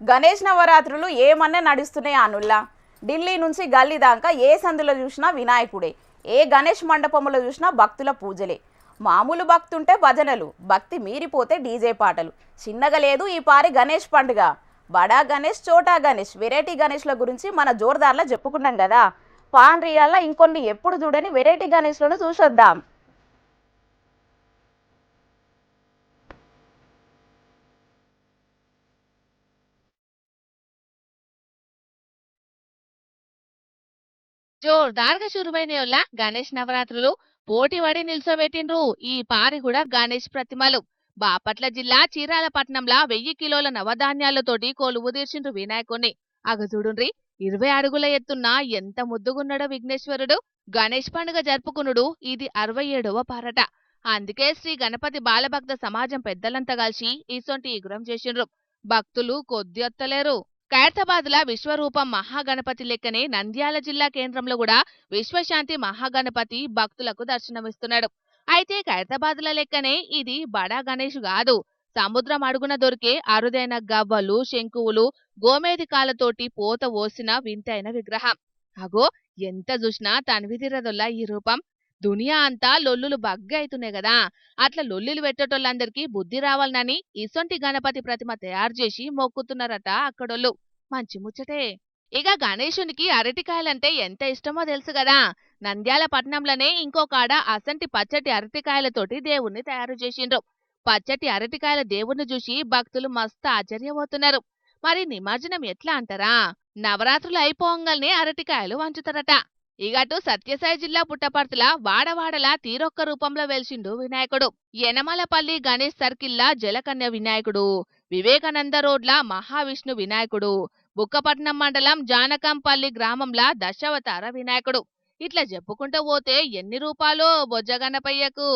గణేష్ నవరాత్రులు ఏమన్నా నడుస్తున్నాయి అనుల్లా. ఢిల్లీ నుంచి గల్లీ దాకా ఏ సందులో చూసినా వినాయకుడే, ఏ గణేష్ మండపంలో చూసినా భక్తుల పూజలే. మామూలు భక్తుంటే భజనలు, భక్తి మీరిపోతే డీజే పాటలు. చిన్నగా లేదు ఈ పారి గణేష్ పండుగ. బడా గణేష్, చోటా గణేష్, వెరైటీ గణేష్ల గురించి మన జోర్దార్లా చెప్పుకున్నాం కదా. పాన్ రియాల్లో ఇంకొన్ని ఎప్పుడు చూడని వెరైటీ గణేష్లను చూసొద్దాం. జోర్దార్గా చురువైనయోళ్ళ గణేష్ నవరాత్రులు పోటీ పడి నిల్చోబెట్టిండ్రు. ఈ పారి కూడా గణేష్ ప్రతిమలు. బాపట్ల జిల్లా చీరాల పట్నంలా 1000 కిలోల నవధాన్యాలతోటి కొలువు తీర్చిండ్రు వినాయకుణ్ణి. అగజూడుండ్రి 20 అడుగుల ఎత్తున్న ఎంత ముద్దుగున్నాడో విఘ్నేశ్వరుడు. గణేష్ పండుగ జరుపుకునుడు ఇది 67వ పారట. అందుకే శ్రీ గణపతి బాలభక్త సమాజం పెద్దలంతా కలిసి ఈసొంటి ఇగురం చేసిండ్రు. భక్తులు కొద్ది ఒత్తలేరు. ఖైరతాబాద్ల విశ్వరూపం మహాగణపతి లెక్కనే నంద్యాల జిల్లా కేంద్రంలో కూడా విశ్వశాంతి మహాగణపతి భక్తులకు దర్శనమిస్తున్నాడు. అయితే ఖైరతాబాద్ల లెక్కనే ఇది బడా గణేష్ కాదు. సముద్రం అడుగున దొరికే అరుదైన గవ్వలు, శంకువులు, గోమేధికాలతోటి పోత ఓసిన వింతైన విగ్రహం. అగో ఎంత చూసినా తనివితీరదొల్లా ఈ రూపం. దునియా అంతా లొల్లులు బగ్గైతున్నాయి కదా. అట్లా లొల్లులు పెట్టేటోళ్ళందరికీ బుద్ధి రావాలనని ఇసొంటి గణపతి ప్రతిమ తయారు చేసి మొక్కుతున్నారట అక్కడోళ్ళు. మంచి ముచ్చటే. ఇక గణేశునికి అరటికాయలంటే ఎంత ఇష్టమో తెలుసు కదా. నంద్యాల పట్నంలోనే ఇంకో కాడ అసంటి పచ్చటి అరటికాయలతోటి దేవుణ్ణి తయారు చేసిండ్రు. పచ్చటి అరటికాయల దేవుణ్ణి చూసి భక్తులు మస్తు ఆశ్చర్యపోతున్నారు. మరి నిమజ్జనం ఎట్లా అంటారా? నవరాత్రులు అయిపోంగల్నే అరటికాయలు వంచుతారట. ఇగటు సత్యసాయి జిల్లా పుట్టపర్తిల వాడవాడలా తీరొక్క రూపంలో వెలిసిండు వినాయకుడు. యనమలపల్లి గణేష్ సర్కిల్లా జలకన్య వినాయకుడు, వివేకానంద రోడ్ల మహావిష్ణు వినాయకుడు, బుక్కపట్నం మండలం జానకంపల్లి గ్రామంలా దశావతార వినాయకుడు. ఇట్లా చెప్పుకుంటూ పోతే ఎన్ని రూపాలో బొజ్జగణపయ్యకు.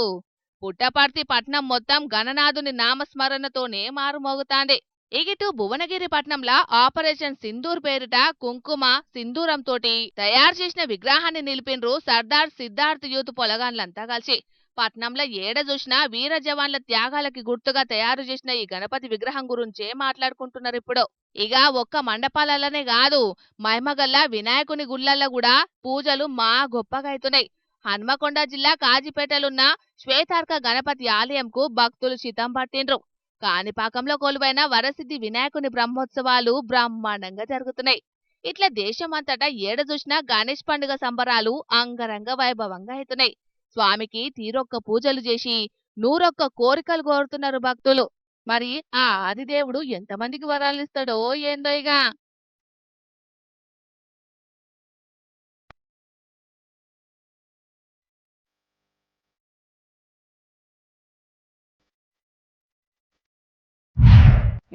పుట్టపర్తి పట్నం మొత్తం గణనాథుని నామస్మరణతోనే మారుమోగుతాంది. ఇగిటు భువనగిరి పట్నంలా ఆపరేషన్ సింధూర్ పేరిట కుంకుమ సింధూరంతోటి తయారు చేసిన విగ్రహాన్ని నిలిపిండ్రు సర్దార్ సిద్ధార్థ్ యూత్ పొలగాన్లంతా కలిసి. పట్నంలో ఏడ చూసినా వీర జవాన్ల త్యాగాలకి గుర్తుగా తయారు చేసిన ఈ గణపతి విగ్రహం గురించే మాట్లాడుకుంటున్నారు ఇప్పుడు. ఇక ఒక్క మండపాలనే కాదు, మహిమగల్ల వినాయకుని గుళ్ళల్లో కూడా పూజలు మా గొప్పగా అవుతున్నాయి. హన్మకొండ జిల్లా కాజిపేటలున్న శ్వేతార్క గణపతి ఆలయంకు భక్తులు చితం పట్టిండ్రు. కాణిపాకంలో కొలువైన వరసిద్ధి వినాయకుని బ్రహ్మోత్సవాలు బ్రహ్మాండంగా జరుగుతున్నాయి. ఇట్లా దేశమంతటా ఏడ చూసినా గణేష్ పండుగ సంబరాలు అంగరంగ వైభవంగా అవుతున్నాయి. స్వామికి తీరొక్క పూజలు చేసి 100 కోరికలు కోరుతున్నారు భక్తులు. మరి ఆ ఆదిదేవుడు ఎంతమందికి వరాలు ఇస్తాడో ఏందో ఇక.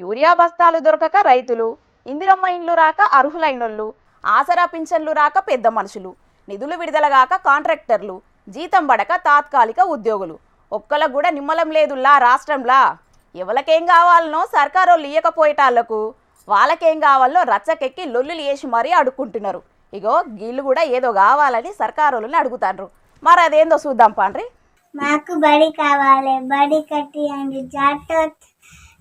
యూరియా బస్తాలు దొరకక రైతులు, ఇందిరమ్మ ఇండ్లు రాక అర్హులైనోళ్ళు, ఆసరా పింఛన్లు రాక పెద్ద మనుషులు, నిధులు విడుదలగాక కాంట్రాక్టర్లు, జీతం పడక తాత్కాలిక ఉద్యోగులు. ఒక్కలకు కూడా నిమ్మలం లేదులా రాష్ట్రంలా. ఎవరికేం కావాలనో సర్కారోళ్ళు ఇయ్యకపోయేటాళ్లకు వాళ్ళకేం కావాలనో రచ్చకెక్కి లొల్లులు వేసి మరీ అడుక్కుంటున్నారు. ఇగో వీళ్ళు కూడా ఏదో కావాలని సర్కారోళ్ళని అడుగుతాండ్రు. మరి అదేందో చూద్దాం పాండ్రి. మాకు బడి కావాలి, బడి కట్టియండి. జాటో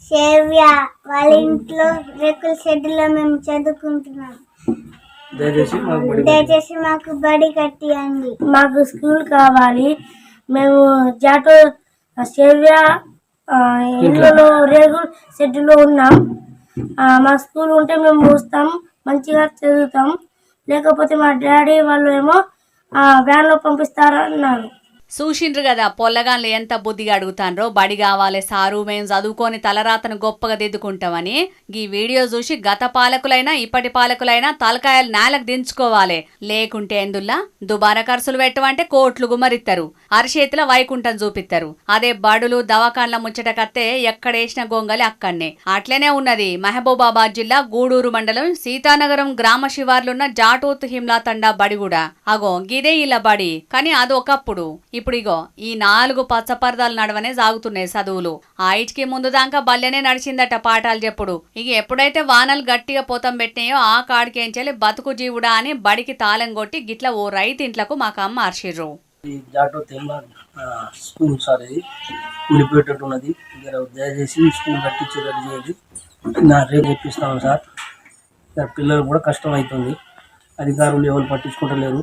సేవ్య వాళ్ళ ఇంట్లో రేకుల షెడ్లో మేము చదువుకుంటున్నాం. దయచేసి మాకు బడి కట్టియండి. మాకు స్కూల్ కావాలి. మేము జాటో సేవ్య ఇంట్లో రేకుల షెడ్లో ఉన్నాం. మా స్కూల్ ఉంటే మేము వస్తాం, మంచిగా చదువుతాం. లేకపోతే మా డాడీ వాళ్ళు ఏమో వ్యాన్లో పంపిస్తారన్నారు. చూసిండ్రు కదా పొల్లగాన్లు ఎంత బుద్ధిగా అడుగుతాండ్రో. బడి కావాలి సారు, మేము చదువుకొని తలరాతను గొప్పగా దిద్దుకుంటామని. ఈ వీడియో చూసి గత పాలకులైనా ఇప్పటి పాలకులైనా తలకాయలు నేలకు దించుకోవాలి. లేకుంటే ఎందుల్లా దుబారా ఖర్చులు పెట్టమంటే కోట్లు గుమరిస్తారు, అరిచేతిలో వైకుంఠం చూపిస్తారు. అదే బడులు దవాఖాన్ల ముచ్చటకత్తే ఎక్కడేసిన గొంగలి అక్కడనే. అట్లనే ఉన్నది మహబూబాబాద్ జిల్లా గూడూరు మండలం సీతానగరం గ్రామ శివార్లున్న జాటోత్ హిమ్లా తండా బడి కూడా. అగో గిదే ఇలా బడి, కానీ అది ఒకప్పుడు. ఇప్పుడు ఇగో ఈ 4 పచ్చపరదాలు నడవనే సాగుతున్నాయి చదువులు. ఆ ఇటుకి ముందు దాకా బల్లెనే నడిచిందట పాఠాలు చెప్పుడు. ఇక ఎప్పుడైతే వానలు గట్టిగా పోతం పెట్టినాయో ఆ కాడికేంచాలి బతుకు జీవుడా అని బడికి తాళం కొట్టి గిట్ల ఓ రైతు ఇంట్లకు మాకు అమ్మ మార్చిర్రు. స్కూల్ సార్ ఇది కూలిపోయేటట్టు ఉన్నది. దయచేసి స్కూల్ కట్టించేటట్టు చేయండి. నా రేపు తెప్పిస్తాను సార్. పిల్లలు కూడా కష్టం అవుతుంది. అధికారులు ఎవరు పట్టించుకుంటలేరు.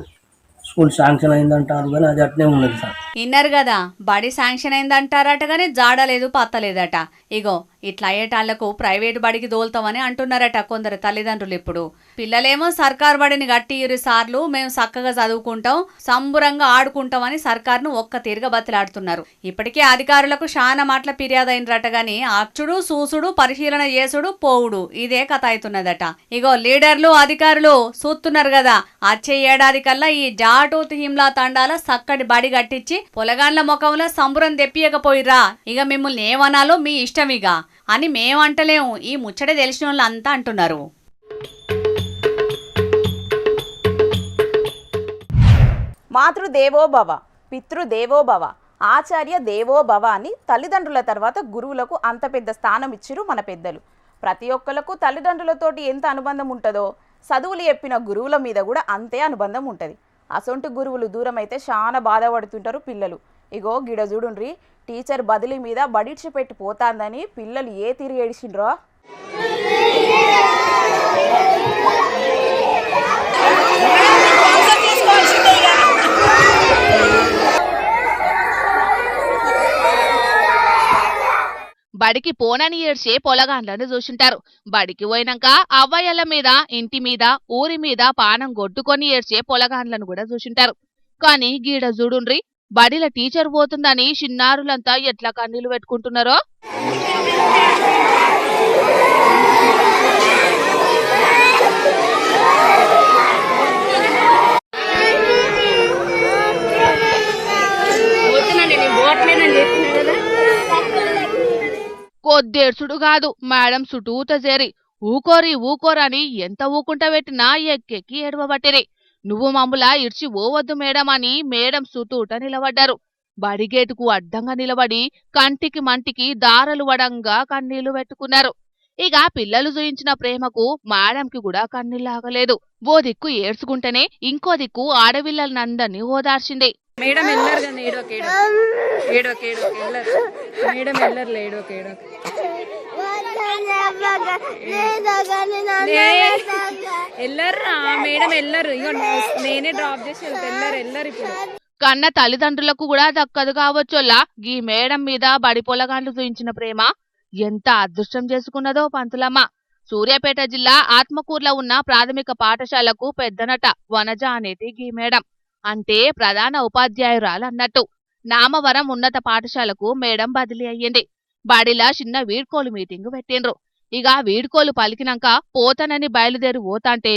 స్కూల్ శాంక్షన్ అయిందంటారు కానీ అది అట్నే ఉన్నది సార్. ఇన్నారు కదా, బడి శాంక్షన్ అయిందంటారట కానీ జాడలేదు పత్తలేదట. ఇగో ఇట్లా అయ్యేటాళ్లకు ప్రైవేటు బడికి దోలుతామని అంటున్నారట కొందరు తల్లిదండ్రులు. ఇప్పుడు పిల్లలేమో సర్కారు బడిని గట్టి సార్లు మేము చక్కగా చదువుకుంటాం, సంబురంగా ఆడుకుంటామని సర్కారును ఒక్క తీరుగా బతిలాడుతున్నారు. ఇప్పటికే అధికారులకు చాలా మాటల ఫిర్యాదు అయినరట గాని అచ్చుడు చూసుడు పరిశీలన చేసుడు పోవుడు ఇదే కథ అవుతున్నదట. ఇగో లీడర్లు అధికారులు చూస్తున్నారు కదా, వచ్చే ఏడాది కల్లా ఈ జాటూత్ హిమ్లా తండాల చక్కటి బడి కట్టించి పొలగాండ్ల ముఖంలో సంబురం తెప్పియకపోయిర్రా ఇక మిమ్మల్ని ఏమనాలో మీ ఇష్టమిగ అని మేమంటలేము, ఈ ముచ్చట తెలిసిన వాళ్ళు అంతా అంటున్నారు. మాతృదేవోభవ, పితృదేవోభవ, ఆచార్య దేవోభవ అని తల్లిదండ్రుల తర్వాత గురువులకు అంత పెద్ద స్థానం ఇచ్చిరు మన పెద్దలు. ప్రతి ఒక్కరికి తల్లిదండ్రులతోటి ఎంత అనుబంధం ఉంటుందో చదువులు చెప్పిన గురువుల మీద కూడా అంతే అనుబంధం ఉంటుంది. అసొంటి గురువులు దూరం అయితే చాలా బాధపడుతుంటారు పిల్లలు. ఇగో గిడ చూడుండ్రి, టీచర్ బదిలీ మీద బడిడ్చి పెట్టి పోతాందని పిల్లలు ఏ తిరిగి ఏడిచిండ్రో. బడికి పోనని ఏడ్చే పొలగాండ్లను చూసుంటారు. బడికి పోయినాక అవ్వయ్యల మీద, ఇంటి మీద, ఊరి మీద పానం గొట్టుకొని ఏడ్చే పొలగాండ్లను కూడా చూసుంటారు. కానీ గీడ చూడుండ్రి, బడిల టీచర్ పోతుందని చిన్నారులంతా ఎట్లా కన్నీళ్లు పెట్టుకుంటున్నారో. కొద్దేడ్చుడు కాదు, మేడం చుట్టూత చేరి ఊకోరని ఎంత ఊకుంటా పెట్టినా ఎక్కెక్కి ఏడవబట్టిరి. నువ్వు మమ్ములా ఇడ్చి ఓవద్దు మేడం అని మేడం చుట్టూట నిలబడ్డారు. బడిగేటుకు అడ్డంగా నిలబడి కంటికి మంటికి దారలు వడంగా కన్నీళ్లు పెట్టుకున్నారు. ఇక పిల్లలు చూయించిన ప్రేమకు మేడంకి కూడా కన్నీళ్ళాగలేదు. ఓ దిక్కు ఏడ్చుకుంటేనే ఇంకో దిక్కు ఆడపిల్లలందరినీ ఓదార్చింది. మేడం ఎల్లరు కదా, మేడం ఎల్లర్లే ఎల్లర్రా మేడం ఎల్లరు. ఇగో నేనే డ్రాప్ చేసి ఎల్లరు. ఇప్పుడు కన్న తల్లిదండ్రులకు కూడా దక్కదు కావచ్చోలా గీ మేడం మీద బడి పొలగాండ్లు చూయించిన ప్రేమ ఎంత అదృష్టం చేసుకున్నదో పంతులమ్మ. సూర్యాపేట జిల్లా ఆత్మకూరులో ఉన్న ప్రాథమిక పాఠశాలకు పెద్దనట వనజ అనేది గీ మేడం. అంటే ప్రధాన ఉపాధ్యాయురాలు అన్నట్టు. నామవరం ఉన్నత పాఠశాలకు మేడం బదిలీ అయ్యింది. బడిలా చిన్న వీడ్కోలు మీటింగు పెట్టిండ్రు. ఇక వీడ్కోలు పలికినాక పోతానని బయలుదేరి పోతాంటే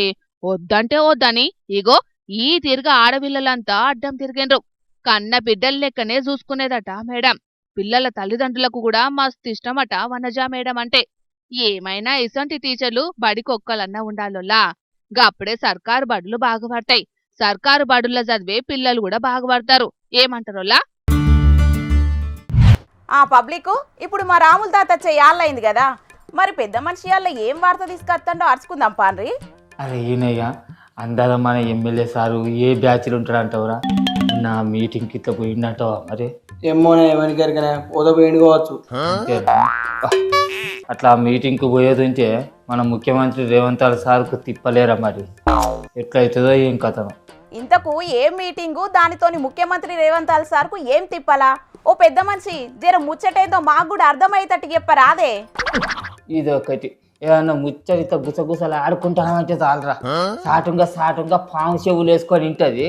వద్దంటే వద్దని ఇగో ఈ తిరగ ఆడపిల్లలంతా అడ్డం తిరిగిండ్రు. కన్న బిడ్డల లెక్కనే చూసుకునేదట మేడం. పిల్లల తల్లిదండ్రులకు కూడా మస్తు ఇష్టమట వనజ మేడం అంటే. ఏమైనా ఇసంటి టీచర్లు బడికొక్కలన్నా ఉండాలోలా. గప్పుడే సర్కారు బడులు బాగుపడతాయి. సర్కారు బడుల్లో చదివే పిల్లలు కూడా బాగుపడతారు. ఏమంటారోలా? ఆ పబ్లిక్ ఇప్పుడు మా రాముల తాత చేయాలైంది కదా, మరి పెద్ద మనిషి వాళ్ళ ఏం వార్త తీసుకొస్తాడో అరుచుకుందాం పాన్రి. అరే ఈయనయ్య అందాల మన ఎమ్మెల్యే సారు ఏ బ్యాచ్లు ఉంటాడంటావురా? నా మీటింగ్కి ఇట్లా పోయిందంటావా? మరి ఏమోనే ఎవరికైనా పోదా పోయిండుకోవచ్చు. అట్లా మీటింగ్కి పోయేది ఉంటే మన ముఖ్యమంత్రి రేవంత్ రెడ్డి సార్కు తిప్పలేరా? మరి ఎట్లయితుందో ఏం కథను. ఇంతకు ఏం మీటింగు, దానితోని ముఖ్యమంత్రి రేవంత్ రెడ్డి సార్కు ఏం తిప్పలా? ఓ పెద్ద మనిషి జర ముచ్చటేదో మాకు కూడా అర్థమయ్యేటట్టు చెప్పరాదే. ఇదొకటి ఏమన్నా ముచ్చరిత గుసగుసలు ఆడుకుంటామంటే చాలరా. సాటుంగా పాము చెవులు వేసుకొని ఇంటది.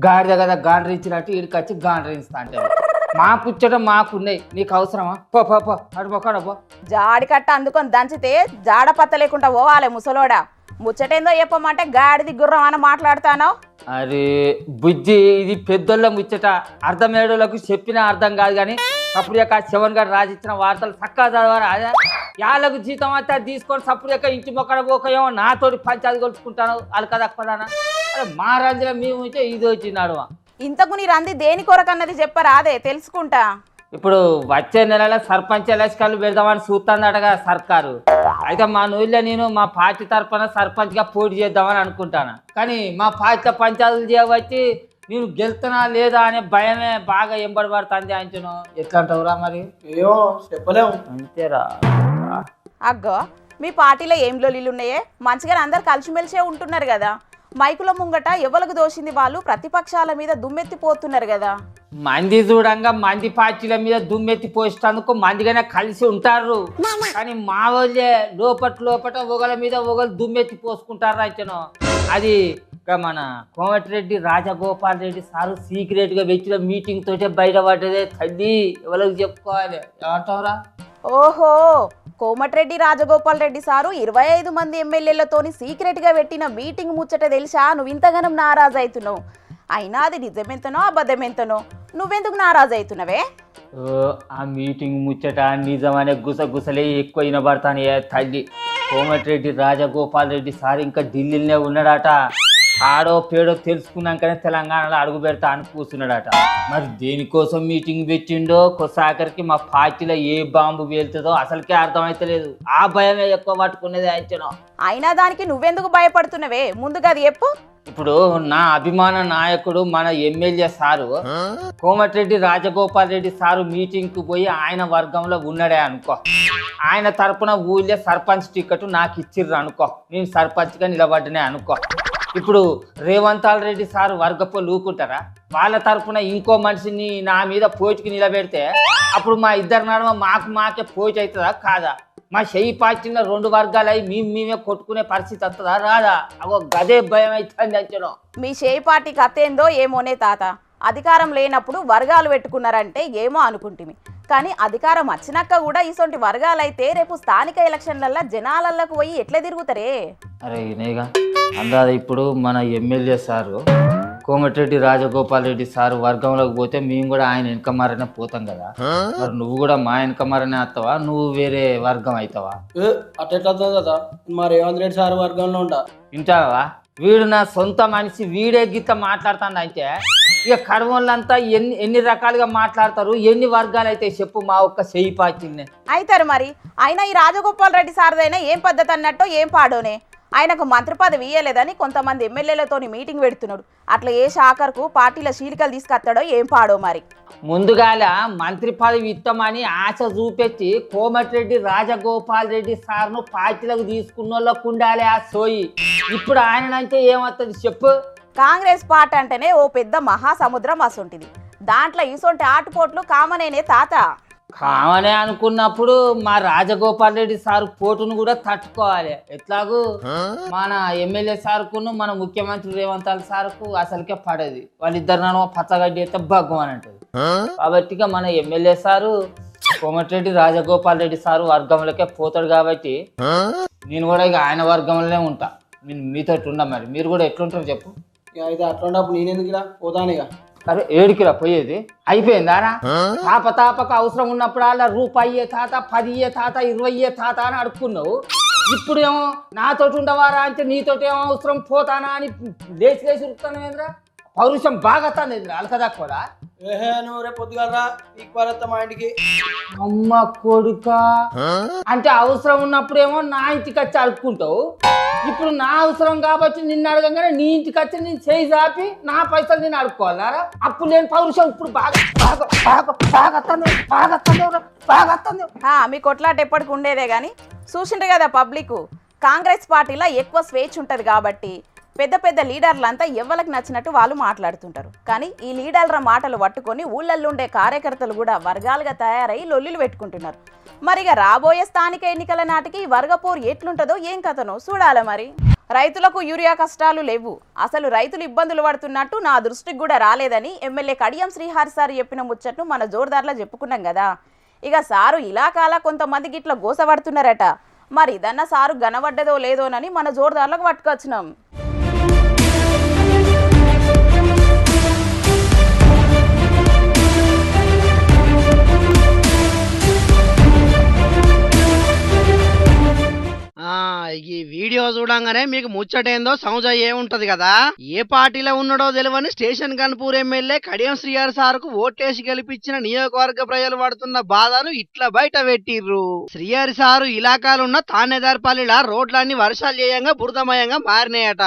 గాడిద కదా గాండ్రించినట్టు ఇడికి వచ్చి గాండ్రిస్తా అంటే మా పుచ్చట మాకున్నాయి, నీకు అవసరమా? పో అడుపో. జాడి కట్ట అందుకొని దంచితే జాడ పత్త లేకుండా పోవాలే ముసలోడా. ముచ్చటేందో చెప్పమంటే గాడిది గుర్రం అని మాట్లాడతానో. అరే బుజ్జి, ఇది పెద్దోళ్ళ ముచ్చట, అర్థమయ్యేటోళ్ళకు చెప్పినా అర్థం కాదు. కానీ సప్పుడు యొక్క శవన్ గారు రాసిచ్చిన వార్తలు చక్కగా చదవరా? అదే యాళ్ళకు జీతం అయితే తీసుకొని సప్పుడు యొక్క ఇంటి మొక్కడ పోకయో నాతోటి పంచాది కొలుచుకుంటాను వాళ్ళు కదా పదానా. అరే మా రాజ్యంలో మేము ఉంటే ఇది వచ్చినాడు. ఇంతకు నీ రంది దేని కొరకన్నది చెప్పరాదే, తెలుసుకుంటా. ఇప్పుడు వచ్చే నెలలో సర్పంచ్ ఎలక్షన్లు పెడదామని చూస్తుందటగా సర్కారు. అయితే మా నూళ్ళో నేను మా పార్టీ తరఫున సర్పంచ్గా పోటీ చేద్దామని అనుకుంటాను. కానీ మా పార్టీలో పంచాయతీలు చేయబట్టి నేను గెలుతున్నా లేదా అనే భయమే బాగా ఎంబడి పడుతుంది. అంచను ఎట్లా అంటావురా? మరి ఏమో చెప్పలేము. అంతేరా. అగ్గో మీ పార్టీలో ఏం లొల్లీలు ఉన్నాయే? మంచిగానే అందరు కలిసిమెలిసే ఉంటున్నారు కదా. మైకుల ముంగట ఎవరికి దోషింది వాళ్ళు ప్రతిపక్షాల మీద దుమ్మెత్తిపోతున్నారు కదా. మంది చూడంగా మంది పార్టీల మీద దుమ్మెత్తి పోసేందుకు మందిగానే కలిసి ఉంటారు. కానీ మా వాళ్ళే లోపట ఒకళ్ళ మీద ఒకళ్ళు దుమ్మెత్తి పోసుకుంటారు అయితేనో. అది మన కోమటిరెడ్డి రాజగోపాల్ రెడ్డి సారు సీక్రెట్ గా పెట్టిన మీటింగ్ తోటే బయటపడ్డదే. తల్లి ఎవరికి చెప్పుకోవాలి, ఏమంటావురా? ఓహో, కోమటిరెడ్డి రాజగోపాల్ రెడ్డి సారు 25 మంది ఎమ్మెల్యేలతోని సీక్రెట్గా పెట్టిన మీటింగ్ ముచ్చట తెలిసా నువ్వు ఇంతగానం నారాజు అవుతున్నావు? అయినా అది నిజమెంతనో అబద్ధమెంతనో నువ్వెందుకు నారాజు అవుతున్నావే? ఆ మీటింగ్ ముచ్చట నిజమనే గుసగుసలే ఎక్కువ వినబడతాను. తల్లి కోమటిరెడ్డి రాజగోపాల్ రెడ్డి సార్ ఇంకా ఢిల్లీలోనే ఉన్నాడట. ఆడో పేడో తెలుసుకున్నాకనే తెలంగాణలో అడుగు పెడతా అని కూర్చున్నాడట. మరి దేనికోసం మీటింగ్ పెట్టిండో కొసాకరికి మా పార్టీలో ఏ బాంబు పేలుతుందో అసలుకే అర్థమైతలేదు. ఆ భయమే ఎక్కువ పట్టుకునేది అయితేనో. అయినా దానికి నువ్వెందుకు భయపడుతున్నావే? ముందుగా అది చెప్పు. ఇప్పుడు నా అభిమాన నాయకుడు మన MLA sir Komatireddy Rajagopal Reddy sir meeting కు పోయి ఆయన వర్గంలో ఉన్నాడే అనుకో. ఆయన తరపున ఊళ్ళే సర్పంచ్ టికెట్ నాకు ఇచ్చిర్రు అనుకో, నేను సర్పంచ్గా నిలబడ్డనే అనుకో. ఇప్పుడు రేవంత్ రెడ్డి సార్ వర్గపోలు ఊకుంటారా? వాళ్ళ తరపున ఇంకో మనిషిని నా మీద పోటీకి నిలబెడితే అప్పుడు మా ఇద్దరు నడుమ మాకే పోటీ అవుతుందా కాదా? మా చెయ్యి పార్టీలో 2 వర్గాలు అయి మేమే కొట్టుకునే పరిస్థితి వస్తుందా రాదా? అగో గదే భయం అవుతుంది అంచనో. మీ చేయి పార్టీ కథేందో ఏమోనే తాత. అధికారం లేనప్పుడు వర్గాలు పెట్టుకున్నారంటే ఏమో అనుకుంటుంది. కానీ అధికారం వచ్చినాక కూడా ఇసొంటి వర్గాలైతే రేపు స్థానిక ఎలక్షన్లల్లో జనాలకు పోయి ఎట్లా తిరుగుతారే? అరే నేగా అందాదా ఇప్పుడు మన MLA sir Komatireddy Rajagopal Reddy sir వర్గంలోకి పోతే మేము కూడా ఆయన వెనకమారనే పోతాం కదా. మరి నువ్వు కూడా మా వెనకమారనే వస్తావా, నువ్వు వేరే వర్గం అవుతావా? అట్లా కదా, మా రేవంత్ రెడ్డి సార్ వర్గంలో ఉంటా. వింటావా? వీడు నా సొంత మనిషి, వీడే గీత మాట్లాడుతాడు. అయితే ఇక కడవళ్ళంతా ఎన్ని రకాలుగా మాట్లాడతారు, ఎన్ని వర్గాలు అయితే చెప్పు మా ఒక్క చెయ్యి పార్టీని అవుతారు. మరి అయినా ఈ రాజగోపాల్ రెడ్డి సార్దైనా ఏం పద్ధతి అన్నట్టు ఏం పాడోనే. ఆయనకు మంత్రి పదవి ఇయ్యలేదని కొంతమంది ఎమ్మెల్యేలతోని మీటింగ్ పెడుతున్నాడు. అట్లా ఏ శాఖకు పార్టీల శీలికలు తీసుకొస్తాడో ఏం పాడో. మరి ముందుగాల మంత్రి పదవి ఇస్తామని ఆశ చూపెట్టి కోమటిరెడ్డి రాజగోపాల్ రెడ్డి సార్ను పార్టీలకు తీసుకున్న వాళ్ళకు ఉండాలి ఆ సోయి. ఇప్పుడు ఆయనంటే ఏమవుతుంది చెప్పు? కాంగ్రెస్ పార్టీ అంటేనే ఓ పెద్ద మహాసముద్రం అసొంటిది. దాంట్లో ఇసొంటి ఆటుపోట్లు కామనేనే తాత. కామనే అనుకున్నప్పుడు మా రాజగోపాల్ రెడ్డి సార్ పోటును కూడా తట్టుకోవాలి. ఎట్లాగూ మన ఎమ్మెల్యే సార్కును మన ముఖ్యమంత్రి రేవంత్ సార్కు అసలుకే పడేది. వాళ్ళిద్దరు నన్ను పచ్చగడ్డి అయితే భగవాన్ అంటది. కాబట్టి మన MLA sir Komatireddy Rajagopal Reddy sir వర్గంలోకే పోతాడు. కాబట్టి నేను కూడా ఇక ఆయన వర్గంలోనే ఉంటా. మీతో ఉండ. మరి మీరు కూడా ఎట్లుంటారు చెప్పు? అయితే అట్లున్నప్పుడు నేనెందుకు పోతాను? అరే ఏడికిరా పోయేది? అయిపోయిందారా? తాపక అవసరం ఉన్నప్పుడు అలా రూపాయి తాత, 10 తాత, 20 తాత అని అడుక్కున్నావు. ఇప్పుడు ఏమో నాతో ఉండవారా అంటే నీతోటి ఏమో అవసరం పోతానా అని లేచి ఉరుకుతాను. ఏంద్రా పౌరుషం బాగా తానేదిరా అలకదక్కువరా? నువ్వు రేపు పొద్దుగలరా ఈక్వాలత్తా మా ఇంటికి. అమ్మ కొడుక, అంటే అవసరం ఉన్నప్పుడేమో నా ఇంటికి వచ్చి అడుక్కుంటావు. ఇప్పుడు నా అవసరం కాబట్టి నిన్ను అడగంగానే నీ ఇంటికి వచ్చి నేను చేయి చాపి నా పైసలు నేను అడుక్కోవాలరా? అప్పుడు నేను పౌరుషం ఇప్పుడు మీ కొట్లాట ఎప్పటికి ఉండేదే. కానీ చూసిండ్రు కదా పబ్లిక్, కాంగ్రెస్ పార్టీలో ఎక్కువ స్వేచ్ఛ ఉంటుంది కాబట్టి పెద్ద పెద్ద లీడర్లంతా ఎవరికి నచ్చినట్టు వాళ్ళు మాట్లాడుతుంటారు. కానీ ఈ లీడర్ల మాటలు పట్టుకొని ఊళ్ళల్లో ఉండే కార్యకర్తలు కూడా వర్గాలుగా తయారై లొల్లిలు పెట్టుకుంటున్నారు. మరిగా రాబోయే స్థానిక ఎన్నికల నాటికి వర్గపోరు ఎట్లుంటుందో ఏం కథనో చూడాలి. మరి రైతులకు యూరియా కష్టాలు లేవు, అసలు రైతులు ఇబ్బందులు పడుతున్నట్టు నా దృష్టికి కూడా రాలేదని ఎమ్మెల్యే కడియం శ్రీహరి సార్ చెప్పిన ముచ్చట్ను మన జోర్దార్లో చెప్పుకున్నాం కదా. ఇక సారు ఇలాకాల కొంతమంది గిట్ల గోసపడుతున్నారట. మరి ఇదన్నా సారు గనబడ్డదో లేదోనని మన జోర్దార్లకు పట్టుకొచ్చినాం. ఈ వీడియో చూడంగానే మీకు ముచ్చటేందో సౌజ ఏముంటది కదా. ఏ పార్టీలో ఉన్నాడో తెలియని స్టేషన్ గన్పూర్ ఎమ్మెల్యే కడియం శ్రీహరి సార్కు ఓట్లేసి గెలిపించిన నియోజకవర్గ ప్రజలు పడుతున్న బాధను ఇట్లా బయట పెట్టిర్రు. శ్రీహరి సారు ఇలాకాలున్న తానేదార్పల్లిలా రోడ్లన్నీ వర్షాలు చేయంగా బురదమయంగా మారినాయట.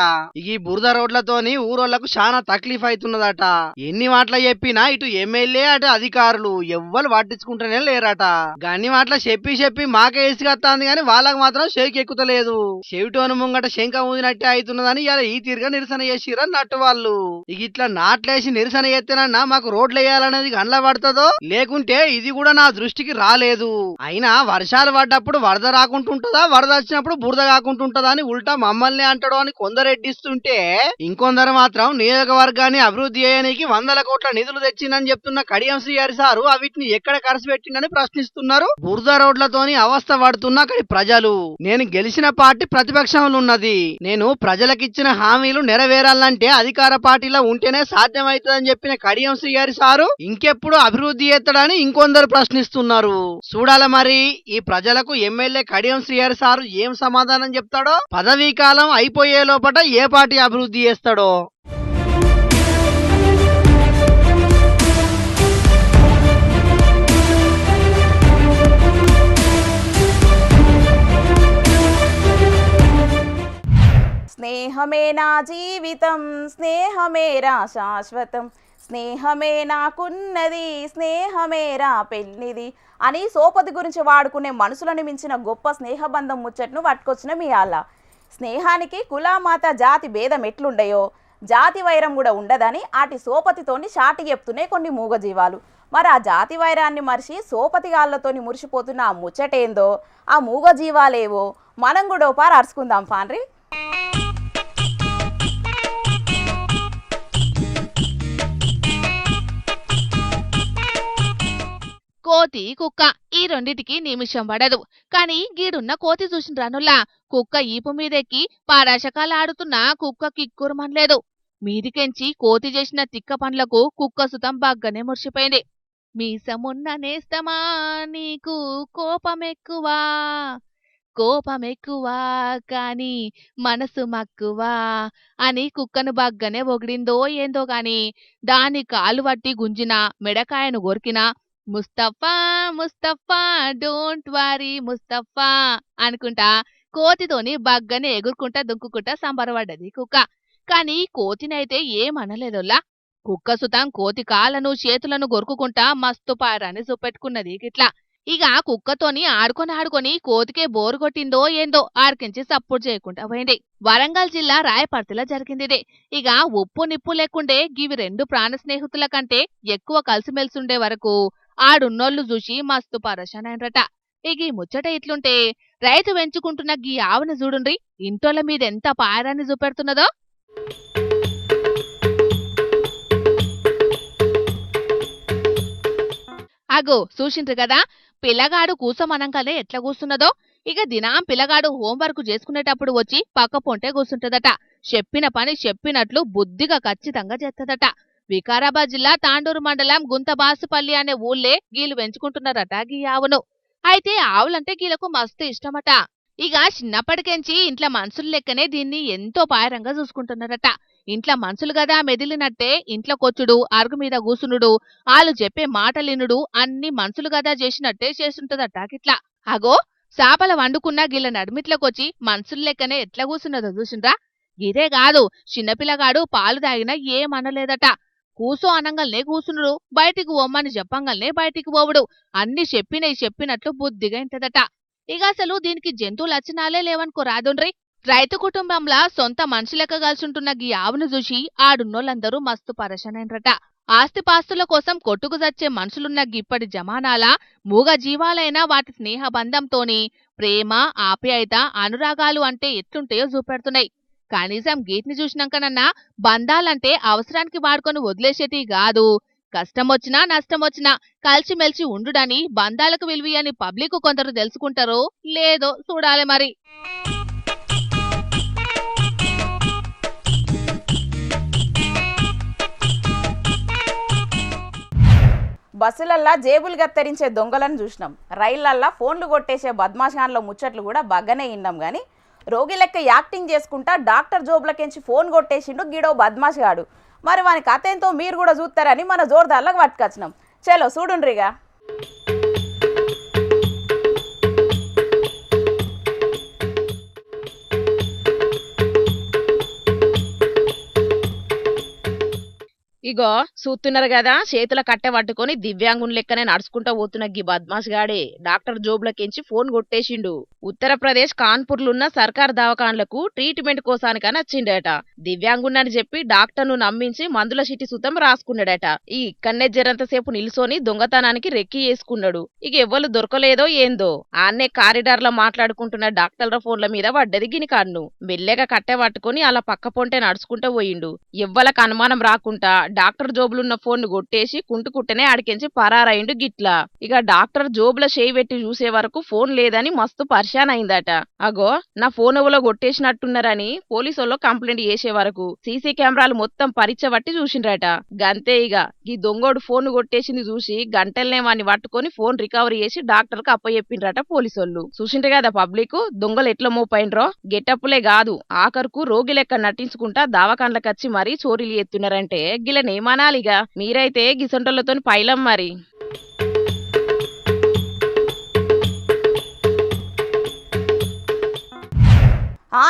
ఈ బురద రోడ్లతోని ఊరోళ్లకు చాలా తక్లీఫ్ అవుతున్నదట. ఎన్ని మాటలు చెప్పినా ఇటు ఎమ్మెల్యే అటు అధికారులు ఎవ్వరు పట్టించుకుంటూనే లేరట. గన్ని మాటలు చెప్పి మాకే ఇసుకొస్తాంది గాని వాళ్ళకి మాత్రం షేక్ ఎక్కుతలేదు. చెవిటోను ముంగట శంఖ ఊదినట్టే అవుతున్నదని ఇలా ఈ తీరుగా నిరసన చేసిరన్నట్టు వాళ్ళు. ఇట్లా నాట్లేసి నిరసన చేస్తేనన్నా మాకు రోడ్లు వేయాలనేది గండ్ల పడుతుందో లేకుంటే ఇది కూడా నా దృష్టికి రాలేదు. అయినా వర్షాలు పడ్డప్పుడు వరద రాకుంటుంటదా, వరద వచ్చినప్పుడు బురద కాకుంటుంటదా అని ఉల్టా మమ్మల్ని అంటాడు అని కొందరు ఎడ్డిస్తుంటే, ఇంకొందరు మాత్రం నియోజకవర్గాన్ని అభివృద్ధి చేయడానికి 100 కోట్ల నిధులు తెచ్చిందని చెప్తున్న కడియం శ్రీహరి సారు అవిటిని ఎక్కడ ఖర్చు పెట్టిందని ప్రశ్నిస్తున్నారు. బురద రోడ్లతోని అవస్థ పడుతున్న అక్కడి ప్రజలు. నేను గెలిచిన పార్టీ ప్రతిపక్షంలో ఉన్నది. నేను ప్రజలకిచ్చిన హామీలు నెరవేరాలంటే అధికార పార్టీలో ఉంటేనే సాధ్యమవుతుందని చెప్పిన కడియం శ్రీహరి సారు ఇంకెప్పుడు అభివృద్ధి చేస్తాడని ఇంకొందరు ప్రశ్నిస్తున్నారు. చూడాల మరి ఈ ప్రజలకు ఎమ్మెల్యే కడియం శ్రీహరి సారు ఏం సమాధానం చెప్తాడో, పదవీ కాలం అయిపోయే లోపట ఏ పార్టీ అభివృద్ధి చేస్తాడో. స్నేహమే నా జీవితం, స్నేహమేరా శాశ్వతం, స్నేహమే నాకున్నది, స్నేహమేరా పెళ్ళిది అని సోపతి గురించి వాడుకునే మనుషులను మించిన గొప్ప స్నేహబంధం ముచ్చట్ను పట్టుకొచ్చిన మీ ఆళ్ళ. స్నేహానికి కులామాత జాతి భేదం ఎట్లుండయో జాతి వైరం కూడా ఉండదని ఆటి సోపతితోని చాటి చెప్తున్నాయి కొన్ని మూగజీవాలు. మరి ఆ జాతి వైరాన్ని మరిచి సోపతిగాళ్లతోని మురిసిపోతున్న ఆ ముచ్చటేందో, ఆ మూగజీవాలేవో మనం కూడా పారు అరుచుకుందాం పాన్రి. కోతి కుక్క ఈ రెండిటికి నిమిషం పడదు. కాని గీడున్న కోతి చూసిన రానుల్లా కుక్క ఈపు మీదెక్కి పారాశకాలు ఆడుతున్నా కుక్క కిక్కురుమనలేదు. మీదికెంచి కోతి చేసిన తిక్క పనులకు కుక్క సుతం బాగ్గానే మురిసిపోయింది. మీసమున్న నేస్తమా నీకు కోపమెక్కువా, కోపమెక్కువా కాని మనసు మక్కువా అని కుక్కను బాగ్గానే ఒగిడిందో ఏందో గాని దాని కాలు పట్టి గుంజినా మెడకాయను గొరికినా ముస్తఫా ముస్తఫా డోంట్ వారీ ముస్తఫా అనుకుంటా కోతితోని బగ్గనే ఎగురుకుంటా దుంకుకుంటా సంబరపడ్డది కుక్క. కాని కోతినైతే ఏమనలేదోల్లా. కుక్క సుతం కోతి కాళ్ళను చేతులను గొరుకుకుంటా మస్తు పారాన్ని చూపెట్టుకున్నది గిట్లా. ఇక కుక్కతోని ఆడుకొని కోతికే బోరు కొట్టిందో ఏందో ఆర్కించి సపోర్ట్ చేయకుండా పోయింది. వరంగల్ జిల్లా రాయపర్తిలో జరిగింది. ఇక ఉప్పు నిప్పు లేకుండే గివి రెండు ప్రాణ స్నేహితుల కంటే ఎక్కువ కలిసిమెలిసుండే వరకు ఆడున్నోళ్లు చూసి మస్తు పరశానైనరట. ఇక ఈ ముచ్చట ఇట్లుంటే రైతు పెంచుకుంటున్న గీ ఆవును చూడుండ్రి ఇంటోళ్ళ మీద ఎంత పారాన్ని చూపెడుతున్నదో. అగో చూసిండ్రు కదా పిల్లగాడు కూసమనంగానే ఎట్లా కూస్తున్నదో. ఇక దినాం పిల్లగాడు హోంవర్క్ చేసుకునేటప్పుడు వచ్చి పక్క పొంటే కూర్చుంటదట. చెప్పిన పని చెప్పినట్లు బుద్ధిగా ఖచ్చితంగా చేస్తదట. వికారాబాద్ జిల్లా తాండూరు మండలం గుంతబాసుపల్లి అనే ఊళ్ళే గీలు పెంచుకుంటున్నారట గీ ఆవును. అయితే ఆవులంటే గీలకు మస్తు ఇష్టమట. ఇక చిన్నప్పటికెంచి ఇంట్లో మనుషులు లెక్కనే దీన్ని ఎంతో పాయరంగా చూసుకుంటున్నారట. ఇంట్లో మనుషులు గదా మెదిలినట్టే ఇంట్లో కొచ్చుడు, అరుగు మీద కూసునుడు, ఆళ్ళు చెప్పే మాటలినుడు అన్ని మనుషులు గదా చేసినట్టే చేస్తుంటదట గిట్లా. అగో చాపల వండుకున్న గిళ్ళ నడిమిట్లకొచ్చి మనుషులు లెక్కనే ఎట్లా కూసున్నదో చూసిండ్రా. ఇదే కాదు చిన్నపిల్లగాడు పాలు తాగినా ఏమనలేదట. కూసో అనంగల్నే కూసునుడు, బయటికి ఒమ్మని చెప్పంగల్నే బయటికి పోవుడు, అన్ని చెప్పినట్లు బుద్ధిగా ఇంటదట. ఇక అసలు దీనికి జంతువు లక్షణాలే లేవనుకో రాదుండ్రి. రైతు కుటుంబంలా సొంత మనిషి లెక్క కలిసుంటున్న గీ ఆవును చూసి ఆడున్నోళ్ళందరూ మస్తు పరశనైనరట. ఆస్తిపాస్తుల కోసం కొట్టుకు చచ్చే మనుషులున్న గిప్పటి జమానాల మూగ జీవాలైన వాటి స్నేహ బంధంతోని ప్రేమ, ఆప్యాయత, అనురాగాలు అంటే ఎట్లుంటాయో చూపెడుతున్నాయి. కనీసం గీటిని చూసినాకనన్నా బంధాలంటే అవసరానికి వాడుకొని వదిలేసేటి కాదు, కష్టమొచ్చినా నష్టమొచ్చినా కలిసిమెలిసి ఉండుడని బంధాలకు విలువి అని పబ్లిక్ కొందరు తెలుసుకుంటారో లేదో చూడాలి మరి. బస్సులల్లా జేబులు గత్తరించే దొంగలను చూసినాం, రైళ్లల్లా ఫోన్లు కొట్టేసే బద్మాషాన్ల ముచ్చట్లు కూడా బగ్గనే విన్నాం. కానీ రోగి లెక్క యాక్టింగ్ చేసుకుంటా డాక్టర్ జోబులకెంచి ఫోన్ కొట్టేసిండు గిడో బద్మాష్ గాడు. మరి వాని కథ ఏంతో మీరు కూడా చూస్తారని మన జోర్దార్లకు పట్టుకొచ్చినాం. చలో చూడుండ్రిగా. ఇగో చూస్తున్నారు కదా, చేతుల కట్టె పట్టుకొని దివ్యాంగుని లెక్కనే నడుచుకుంటా పోతున్న గీ బద్మాష్ గాడే డాక్టర్ జోబులకెంచి ఫోన్ కొట్టేసిండు. ఉత్తరప్రదేశ్ కాన్పూర్లున్న సర్కార్ దవాఖాన్లకు ట్రీట్మెంట్ కోసానికని వచ్చిండట. దివ్యాంగున్నని చెప్పి డాక్టర్ను నమ్మించి మందుల చిట్టి సుతం రాసుకున్నాడట. ఈ ఇక్కడనే జరంతసేపు నిల్సొని దొంగతనానికి రెక్కి చేసుకున్నాడు. ఇక ఎవ్వరు దొరకలేదో ఏందో ఆన్నే కారిడార్ లో మాట్లాడుకుంటున్న డాక్టర్ల ఫోన్ల మీద పడ్డది గిని కన్ను. మెల్లగా కట్టె పట్టుకుని అలా పక్క పొంటే నడుచుకుంటూ పోయిండు. ఎవ్వలకు అనుమానం రాకుండా డాక్టర్ జోబులున్న ఫోన్ కొట్టేసి కుంటుకుట్టనే ఆడికెంచి పరారైండు గిట్లా. ఇక డాక్టర్ జోబుల చేయి పెట్టి చూసే వరకు ఫోన్ లేదని మస్తు పరిశాన్ అయిందట. అగో నా ఫోన్ ఎవలో కొట్టేసినట్టున్నారని పోలీసుల్లో కంప్లైంట్ చేసే వరకు సీసీ కెమెరాలు మొత్తం పరీక్షబట్టి చూసిండ్రట. గంతే ఇక ఈ దొంగోడు ఫోన్ కొట్టేసింది చూసి గంటలనే వాడిని పట్టుకొని ఫోన్ రికవరీ చేసి డాక్టర్ కు అప్పచెప్పిండ్రట పోలీసోళ్ళు. చూసిండ్రు కదా పబ్లిక్ దొంగలు ఎట్లా మోపైండ్రో. గెటప్పులే కాదు ఆఖరుకు రోగి లెక్క నటించుకుంటా దావకాండ్లకు వచ్చి మరీ చోరీలు ఎత్తున్నారంటే గిలనేమనాలిగా. మీరైతే గిసొంటలతో పైలం మరి.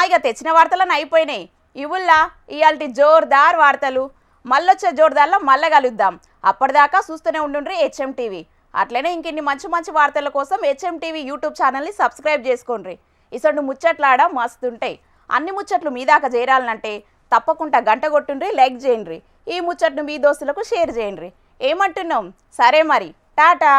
ఇక తెచ్చిన వార్తలను అయిపోయినాయి. ఇవుల్లా ఇయాల్టి జోర్దార్ వార్తలు. మళ్ళొచ్చే జోర్దార్లో మళ్ళా కలుద్దాం. అప్పటిదాకా చూస్తూనే ఉండుండ్రి హెచ్ఎం టీవీ. అట్లనే ఇంకిన్ని మంచి మంచి వార్తల కోసం హెచ్ఎం టీవీ యూట్యూబ్ ఛానల్ని సబ్స్క్రైబ్ చేసుకోండి. ఇసొంటి ముచ్చట్లాడ మస్తుంటాయి. అన్ని ముచ్చట్లు మీ దాకా చేరాలంటే తప్పకుండా గంట కొట్టుండ్రి, లైక్ చేయండి. ఈ ముచ్చట్ను మీ దోస్తులకు షేర్ చేయండి. ఏమంటున్నాం? సరే మరి, టాటా.